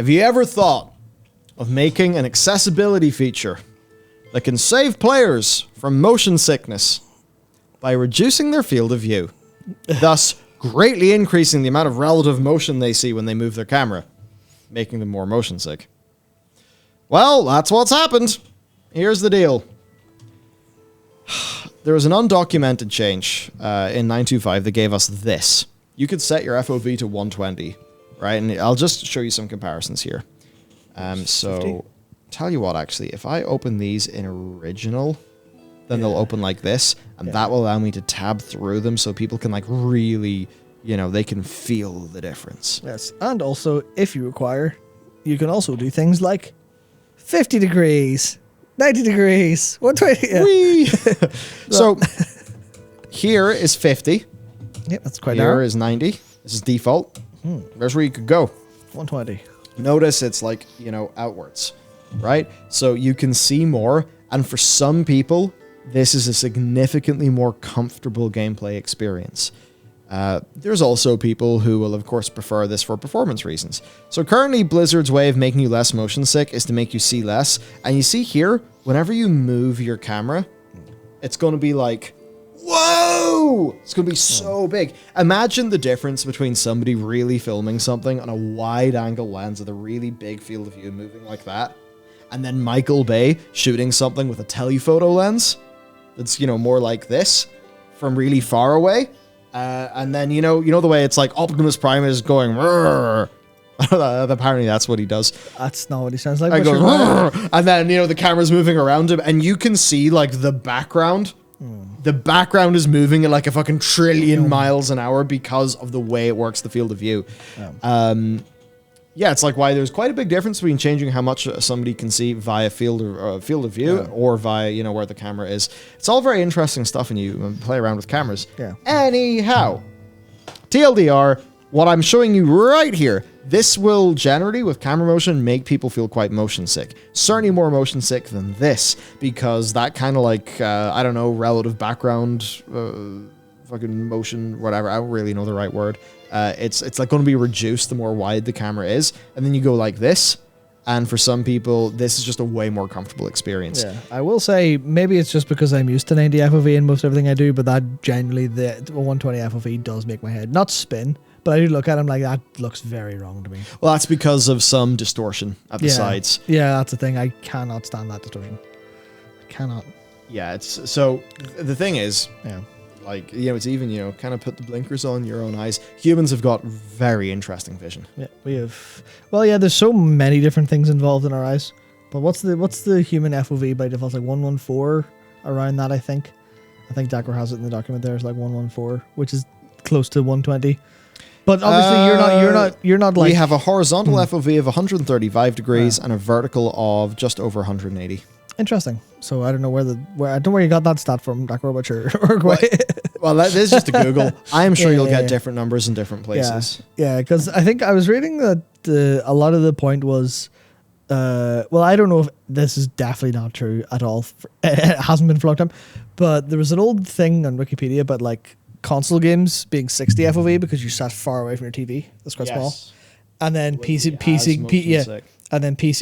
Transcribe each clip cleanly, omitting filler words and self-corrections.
Have you ever thought of making an accessibility feature that can save players from motion sickness by reducing their field of view, thus greatly increasing the amount of relative motion they see when they move their camera, making them more motion sick? Well, that's what's happened. Here's the deal. There was an undocumented change in 925 that gave us this. You could set your FOV to 120, right? And I'll just show you some comparisons here. So, 50? Tell you what, actually, if I open these in original, then they'll open like this, and that will allow me to tab through them so people can, like, really, you know, they can feel the difference. Yes, and also, if you require, you can also do things like 50 degrees, 90 degrees, 120. Whee! So, here is 50. Yep, that's quite Here narrow. is 90. This is default. There's where you could go. 120. Notice it's like, you know, outwards, right? So you can see more, and for some people, this is a significantly more comfortable gameplay experience. There's also people who will, of course, prefer this for performance reasons. So currently, Blizzard's way of making you less motion sick is to make you see less. And you see here, whenever you move your camera, it's going to be like, whoa! It's going to be so big. Imagine the difference between somebody really filming something on a wide-angle lens with a really big field of view moving like that, and then Michael Bay shooting something with a telephoto lens that's, you know, more like this from really far away. And then, you know the way it's like Optimus Prime is going, apparently that's what he does. That's not what he sounds like. And, goes, and then, you know, the camera's moving around him, and you can see, like, the background. The background is moving at like a fucking trillion miles an hour because of the way it works the field of view. Yeah, it's like why there's quite a big difference between changing how much somebody can see via field of view or via, you know, where the camera is. It's all very interesting stuff, and you play around with cameras. Yeah. Anyhow, TLDR, what I'm showing you right here, this will generally, with camera motion, make people feel quite motion sick. Certainly more motion sick than this, because that kind of like, I don't know, relative background, fucking motion, whatever, I don't really know the right word. It's like going to be reduced the more wide the camera is, and then you go like this, and for some people, this is just a way more comfortable experience. Yeah, I will say, maybe it's just because I'm used to 90 FOV in most everything I do, but that generally, the 120 FOV does make my head not spin, but I do look at him like that looks very wrong to me. Well, that's because of some distortion at the sides. Yeah, that's the thing. I cannot stand that distortion. I cannot. Yeah, it's so the thing is, yeah, like, you know, it's even, you know, kind of put the blinkers on your own eyes. Humans have got very interesting vision. Yeah, we have. Well, yeah, there's so many different things involved in our eyes. But what's the human FOV by default? Like 114 around that, I think. I think Dakar has it in the document there. It's like 114, which is close to 120. But obviously, you're not like... We have a horizontal FOV of 135 degrees and a vertical of just over 180. Interesting. So I don't know where I don't know where you got that stat from, Dakar, but sure. Well, that is just a Google. I am sure you'll get different numbers in different places. Yeah, because I think I was reading that a lot of the point was... well, I don't know if this is definitely not true at all. It hasn't been for a long time. But there was an old thing on Wikipedia about, like, console games being 60 FOV because you sat far away from your TV. That's quite small. And then PC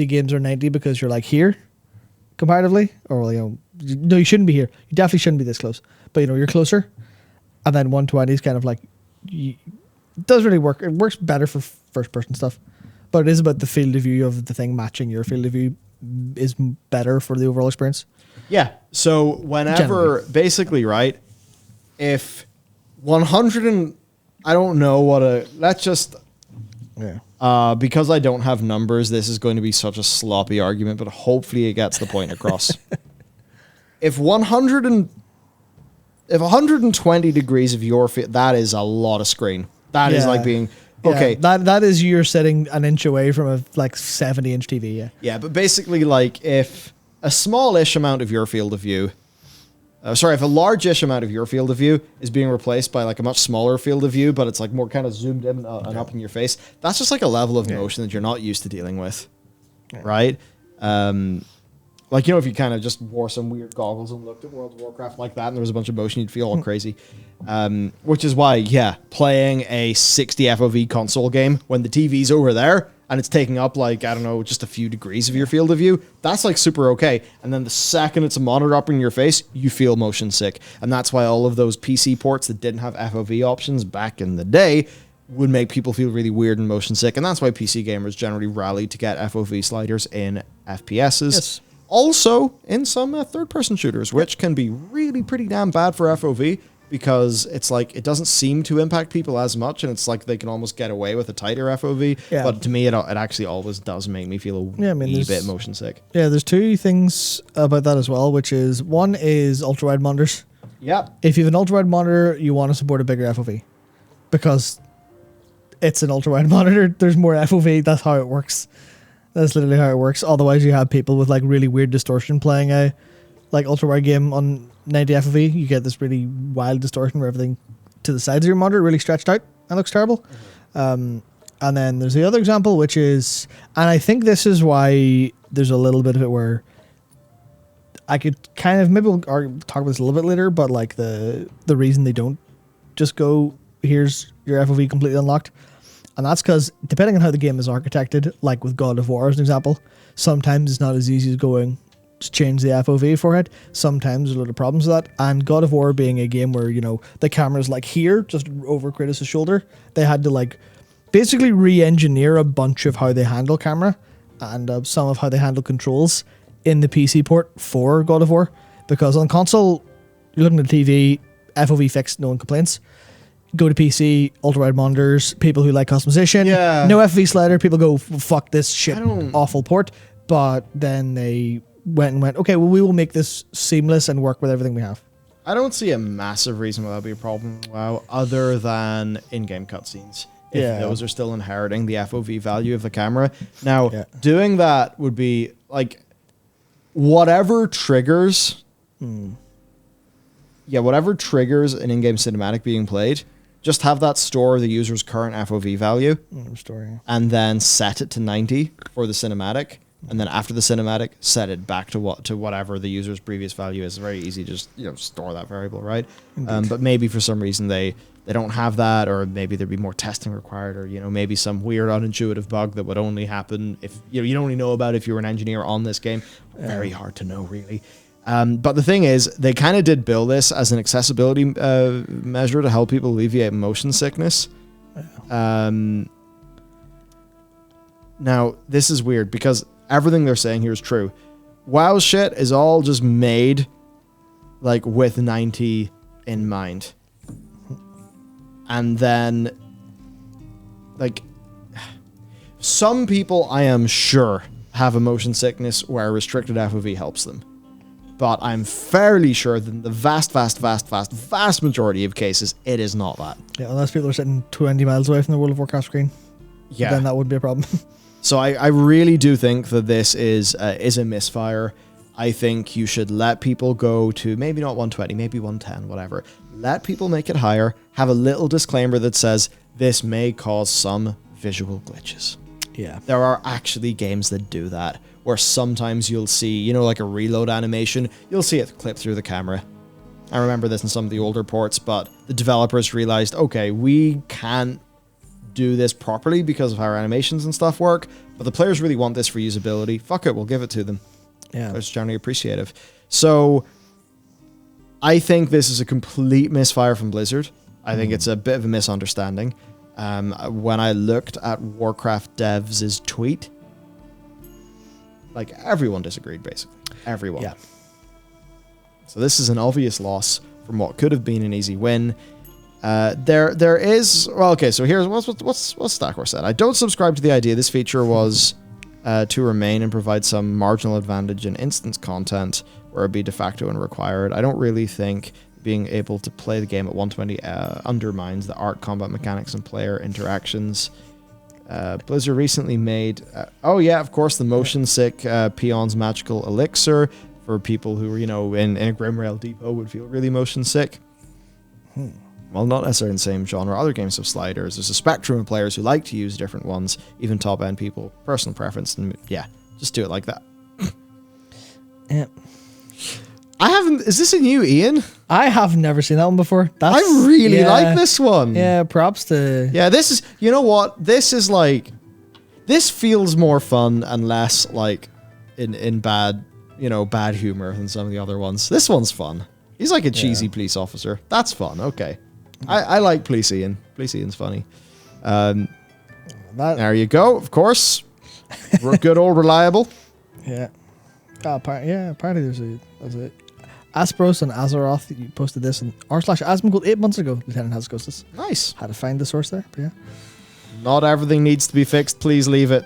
games are 90 because you're like here comparatively, or, well, you know, no, you shouldn't be here. You definitely shouldn't be this close, but, you know, you're closer. And then 120 is kind of like, it does really work. It works better for first person stuff, but it is about the field of view of the thing matching your field of view is better for the overall experience. Yeah. So whenever, basically, right, if 100 and I don't know what let's just because I don't have numbers, this is going to be such a sloppy argument, but hopefully it gets the point across. If 120 degrees of your feet, that is a lot of screen. That is like being okay. That is you're sitting an inch away from a like 70-inch TV. Yeah. Yeah, but basically, like, if a small-ish amount of your field of view if a large-ish amount of your field of view is being replaced by like a much smaller field of view, but it's like more kind of zoomed in and up in your face, that's just like a level of motion that you're not used to dealing with, right? Like, you know, if you kind of just wore some weird goggles and looked at World of Warcraft like that and there was a bunch of motion, you'd feel all crazy. Which is why, playing a 60 FOV console game when the TV's over there and it's taking up like, I don't know, just a few degrees of your field of view, that's like super okay. And then the second it's a monitor up in your face, you feel motion sick. And that's why all of those PC ports that didn't have FOV options back in the day would make people feel really weird and motion sick. And that's why PC gamers generally rally to get FOV sliders in FPSs. Yes. Also in some third-person shooters, which can be really pretty damn bad for FOV, because it's like it doesn't seem to impact people as much, and it's like they can almost get away with a tighter FOV. Yeah. But to me, it actually always does make me feel a wee bit motion sick. Yeah, there's two things about that as well, which is, one is ultra-wide monitors. Yep. If you have an ultra-wide monitor, you want to support a bigger FOV, because it's an ultra-wide monitor. There's more FOV. That's how it works. That's literally how it works. Otherwise, you have people with like really weird distortion playing a like ultra-wide game on 90 FOV. You get this really wild distortion where everything to the sides of your monitor really stretched out and looks terrible. And then there's the other example, which is, and I think this is why there's a little bit of it where I could kind of, maybe we'll talk about this a little bit later, but like the reason they don't just go, here's your FOV completely unlocked. And that's because, depending on how the game is architected, like with God of War as an example, sometimes it's not as easy as going, just change the FOV for it. Sometimes there's a lot of problems with that. And God of War being a game where, you know, the camera's like here, just over Kratos' shoulder, they had to like basically re-engineer a bunch of how they handle camera and some of how they handle controls in the PC port for God of War. Because on console, you're looking at the TV, FOV fixed, no one complains. Go to PC, ultra-wide monitors, people who like customization. Yeah. No FV slider, people go, fuck this shit, awful port. But then they went, okay, well, we will make this seamless and work with everything we have. I don't see a massive reason why that would be a problem, WoW, other than in-game cutscenes. If those are still inheriting the FOV value of the camera. Now, doing that would be, like, whatever triggers... Yeah, whatever triggers an in-game cinematic being played, just have that store the user's current FOV value, and then set it to 90 for the cinematic, and then after the cinematic, set it back to whatever the user's previous value is. It's very easy to just store that variable, right? But maybe for some reason they don't have that, or maybe there'd be more testing required, or maybe some weird unintuitive bug that would only happen if you'd only know about if you were an engineer on this game. Very hard to know, really. But the thing is, they kind of did bill this as an accessibility measure to help people alleviate motion sickness. Now, this is weird because everything they're saying here is true. WoW shit is all just made like with 90 in mind. And then, like, some people, I am sure, have a motion sickness where restricted FOV helps them. But I'm fairly sure that in the vast majority of cases, it is not that. Yeah, unless people are sitting 20 miles away from the World of Warcraft screen. Yeah. Then that would be a problem. So I really do think that this is a misfire. I think you should let people go to maybe not 120, maybe 110, whatever. Let people make it higher. Have a little disclaimer that says this may cause some visual glitches. Yeah. There are actually games that do that, where sometimes you'll see, like a reload animation, you'll see it clip through the camera. I remember this in some of the older ports, but the developers realized, okay, we can't do this properly because of how our animations and stuff work, but the players really want this for usability. Fuck it, we'll give it to them. Yeah. It's generally appreciative. So I think this is a complete misfire from Blizzard. I think it's a bit of a misunderstanding. When I looked at Warcraft devs' tweet, like everyone disagreed, basically. Everyone. Yeah. So this is an obvious loss from what could have been an easy win. There is, well, okay, so here's what's Stackhorse said. I don't subscribe to the idea this feature was to remain and provide some marginal advantage in instance content where it'd be de facto and required. I don't really think being able to play the game at 120 undermines the art, combat mechanics, and player interactions. Blizzard recently made, oh yeah, of course, the motion sick Peon's Magical Elixir for people who were, in a Grimrail Depot would feel really motion sick. Well, not necessarily in the same genre. Other games have sliders. There's a spectrum of players who like to use different ones, even top-end people. Personal preference, and yeah, just do it like that. Yeah. I haven't... Is this a new Ian? I have never seen that one before. I really like this one. Yeah, props to... Yeah, this is... You know what? This is like... This feels more fun and less like in bad, bad humor than some of the other ones. This one's fun. He's like a cheesy police officer. That's fun. Okay. I like Police Ian. Police Ian's funny. There you go. Of course. Good old reliable. Yeah. Apparently there's a Aspros and Azeroth. You posted this and r/Asmongold 8 months ago. Lieutenant has ghosted. Nice. Had to find the source there, but yeah. Not everything needs to be fixed. Please leave it.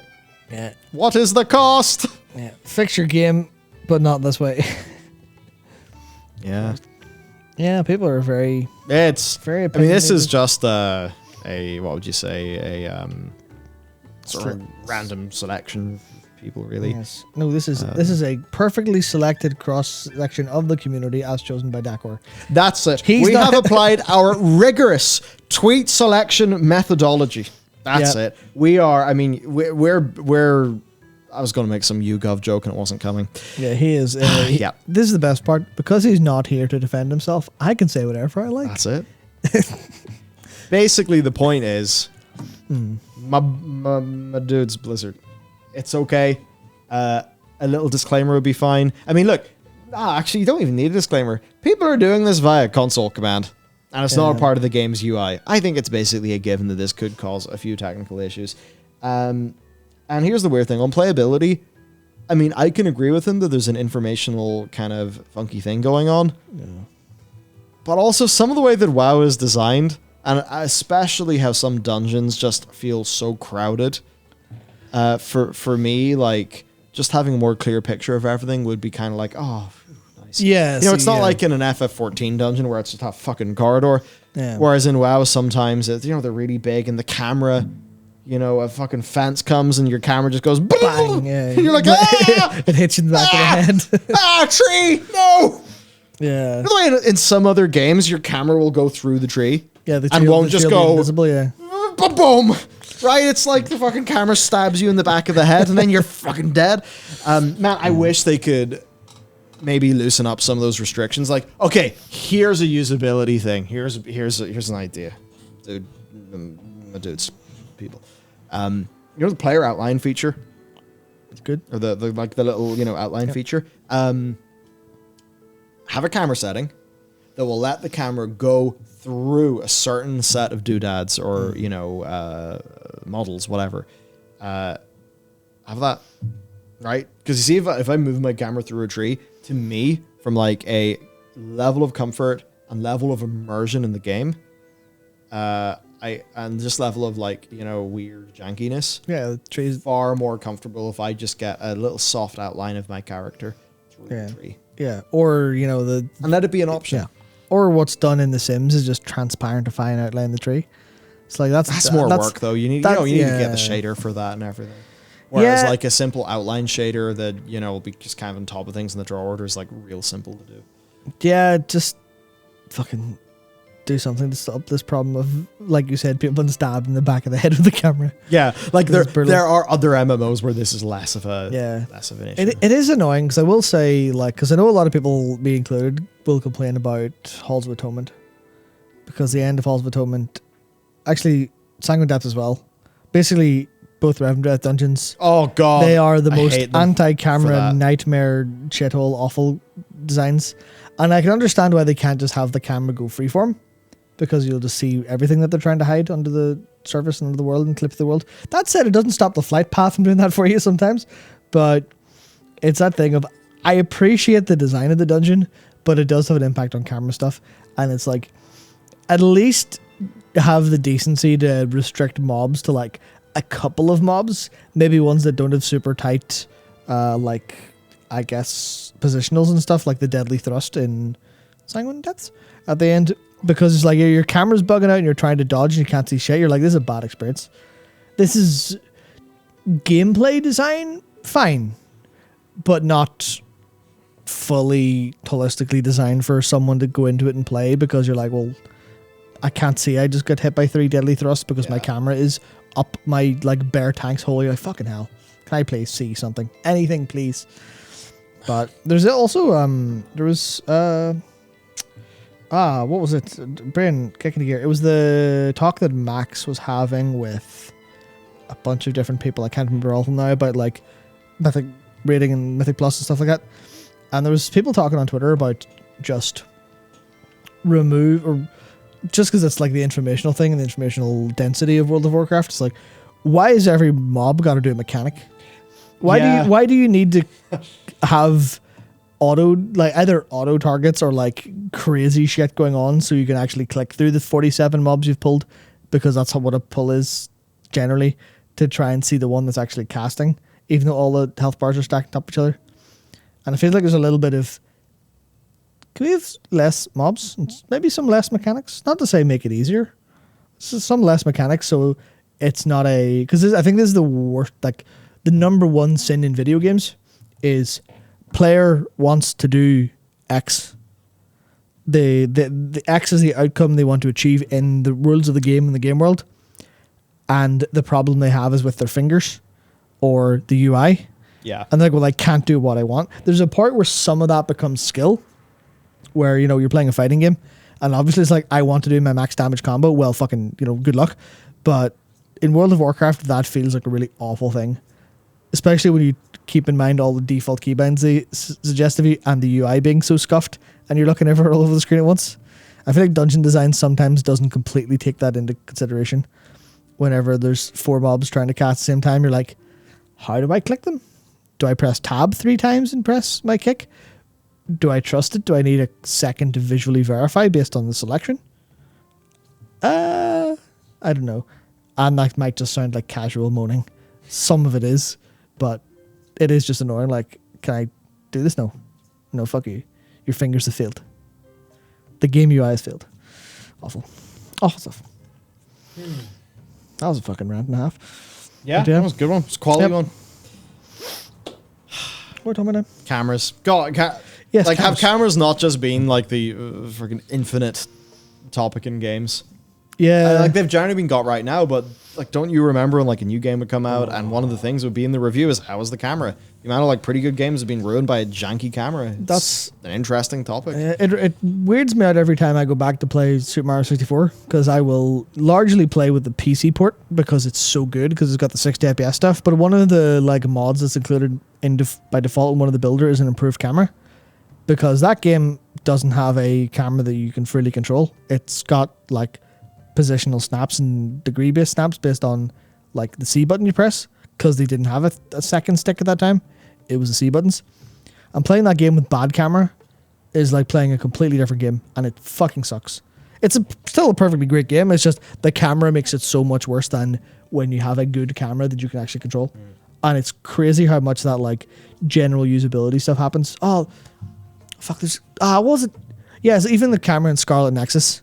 Yeah. What is the cost? Yeah. Fix your game, but not this way. Yeah. Yeah, people are very. It's very. I mean, this is just a what would you say, a sort of random selection of people, really. Yes. No, this is a perfectly selected cross section of the community as chosen by Dakor. That's it. We have applied our rigorous tweet selection methodology. That's it. We are. I mean, we're. I was going to make some YouGov joke and it wasn't coming. Yeah, he is. Yeah. This is the best part. Because he's not here to defend himself, I can say whatever I like. That's it. Basically, the point is, my dude's Blizzard. It's okay. A little disclaimer would be fine. I mean, look. Actually, you don't even need a disclaimer. People are doing this via console command. And it's not a part of the game's UI. I think it's basically a given that this could cause a few technical issues. And here's the weird thing. On playability, I mean, I can agree with him that there's an informational kind of funky thing going on. Yeah. But also some of the way that WoW is designed, and especially how some dungeons just feel so crowded, for me, like, just having a more clear picture of everything would be kind of like, oh, nice. Yeah. It's not like in an FF14 dungeon where it's just a fucking corridor. Yeah. Whereas in WoW, sometimes, they're really big and the camera... a fucking fence comes and your camera just goes bang, and you're like, ah! It hits you in the back of the head. Tree, no. Yeah. By the way, in some other games, your camera will go through the tree. Yeah, the tree and won't just go invisible. Yeah. Boom. Right? It's like the fucking camera stabs you in the back of the head and then you're fucking dead. Man, I wish they could maybe loosen up some of those restrictions. Like, okay, here's a usability thing. Here's an idea, dude. My dudes. People. The player outline feature. It's good. Or the little, outline feature. Have a camera setting that will let the camera go through a certain set of doodads or, models, whatever. Have that, right? Because you see, if I move my camera through a tree, to me, from like a level of comfort and level of immersion in the game, and just level of weird jankiness. Yeah, the tree's far more comfortable if I just get a little soft outline of my character through the tree. Yeah, or and let it be an option. Yeah, or what's done in The Sims is just transparify and outline the tree. It's like that's more work though. You need to get the shader for that and everything. Whereas like a simple outline shader that will be just kind of on top of things in the draw order is like real simple to do. Yeah, just fucking do something to stop this problem of, like you said, people being stabbed in the back of the head with the camera. Yeah, like there are other MMOs where this is less of an issue. It is annoying because I will say, because I know a lot of people, me included, will complain about Halls of Atonement, because the end of Halls of Atonement, actually Sanguine Depth as well, basically both Revenant Death dungeons. Oh god, they are the most anti-camera nightmare shithole awful designs, and I can understand why they can't just have the camera go freeform. Because you'll just see everything that they're trying to hide under the surface and under the world and clip the world. That said, it doesn't stop the flight path from doing that for you sometimes. But it's that thing of, I appreciate the design of the dungeon, but it does have an impact on camera stuff. And it's like, at least have the decency to restrict mobs to like a couple of mobs. Maybe ones that don't have super tight, I guess, positionals and stuff, like the Deadly Thrust in Sanguine Depths at the end. Because it's like your camera's bugging out and you're trying to dodge and you can't see shit. You're like, this is a bad experience. This is gameplay design, fine. But not fully holistically designed for someone to go into it and play, because you're like, well, I can't see. I just got hit by 3 deadly thrusts because my camera is up my bare tank's hole. You're like, fucking hell. Can I please see something? Anything, please. But there's also, there was... what was it? Brain kicking the gear. It was the talk that Max was having with a bunch of different people. I can't remember all of them now about like Mythic rating and Mythic Plus and stuff like that. And there was people talking on Twitter about just remove, or just because it's like the informational thing and the informational density of World of Warcraft. It's like, why is every mob got to do a mechanic? Why do you need to have either auto targets or like crazy shit going on so you can actually click through the 47 mobs you've pulled, because that's what a pull is generally, to try and see the one that's actually casting, even though all the health bars are stacked on top of each other. And I feel like there's a little bit of, can we have less mobs and maybe some less mechanics? Not to say make it easier, some less mechanics, so it's not because I think this is the worst, like the number one sin in video games is player wants to do X. The X is the outcome they want to achieve in the rules of the game, in the game world. And the problem they have is with their fingers or the UI. Yeah. And they're like, well, I can't do what I want. There's a part where some of that becomes skill, where, you know, you're playing a fighting game. And obviously it's like, I want to do my max damage combo. Well, fucking, you know, good luck. But in World of Warcraft, that feels like a really awful thing. Especially when you keep in mind all the default keybinds they suggest of you and the UI being so scuffed and you're looking everywhere all over the screen at once. I feel like dungeon design sometimes doesn't completely take that into consideration. Whenever there's 4 mobs trying to cast at the same time, you're like, how do I click them? Do I press tab 3 times and press my kick? Do I trust it? Do I need a second to visually verify based on the selection? I don't know. And that might just sound like casual moaning. Some of it is, but it is just annoying. Like, can I do this? No. No, fuck you. Your fingers have failed. The game UI has failed. Awful. Awful stuff. That was a fucking rant and a half. Yeah, that was a good one. It's a quality one. What are we talking about now? Cameras. God, Yes, like, cameras. have cameras not just been like the freaking infinite topic in games? Yeah. Like, they've generally been got right now, but like, don't you remember when like a new game would come out and one of the things would be in the review is how was the camera? The amount of like pretty good games have been ruined by a janky camera. That's an interesting topic. It weirds me out every time I go back to play Super Mario 64, because I will largely play with the PC port because it's so good, because it's got the 60 FPS stuff. But one of the like mods that's included by default in one of the builder is an improved camera, because that game doesn't have a camera that you can freely control. It's got like positional snaps and degree based snaps based on like the C button you press, because they didn't have a second stick at that time. It was the C buttons. And playing that game with bad camera is like playing a completely different game, and it fucking sucks. It's still a perfectly great game. It's just the camera makes it so much worse than when you have a good camera that you can actually control. And it's crazy how much that like general usability stuff happens. Oh, fuck, was it? Yeah, so even the camera in Scarlet Nexus,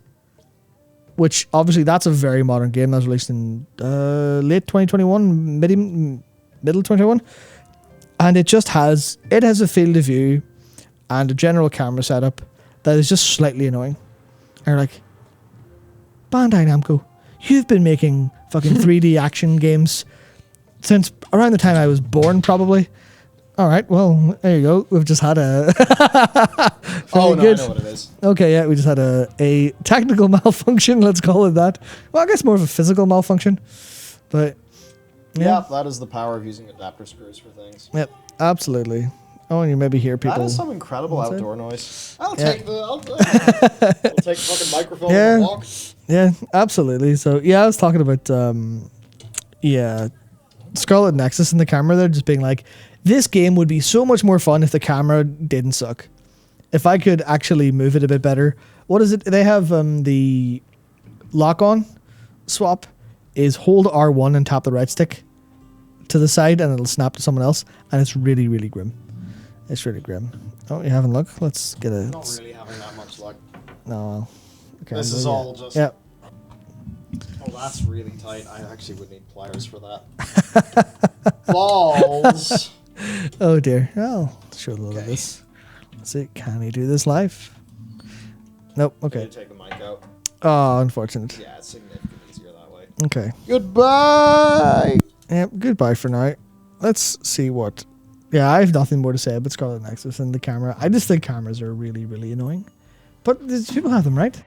which obviously that's a very modern game that was released in late 2021, middle 2021. And it has a field of view and a general camera setup that is just slightly annoying. And you're like, Bandai Namco, you've been making fucking 3D action games since around the time I was born, probably. All right, well, there you go. We've just had a... Oh, no, good. I know what it is. Okay, yeah, we just had a technical malfunction, let's call it that. Well, I guess more of a physical malfunction. But, yeah, that is the power of using adapter screws for things. Yep, absolutely. Oh, and you maybe hear people... That is some incredible outdoor noise. I'll take the fucking microphone Yeah. and walk. Yeah, absolutely. So, yeah, I was talking about, Scarlet Nexus and the camera there, just being like, this game would be so much more fun if the camera didn't suck. If I could actually move it a bit better. What is it? They have the lock-on swap is hold R1 and tap the right stick to the side and it'll snap to someone else. And it's really, really grim. It's really grim. Oh, you having luck? Let's get a... Not really having that much luck. No. Okay, This is all just... Yeah. Oh, that's really tight. I actually would need pliers for that. Balls. Oh, dear. I'll show a little of Okay. this. Let's see. Can he do this live? Nope. Okay. Take the mic out. Oh, unfortunate. Yeah, it's significantly easier that way. Okay. Goodbye. Yep, goodbye for now. Let's see what... Yeah, I have nothing more to say about Scarlet Nexus and the camera. I just think cameras are really, really annoying. But people have them, right?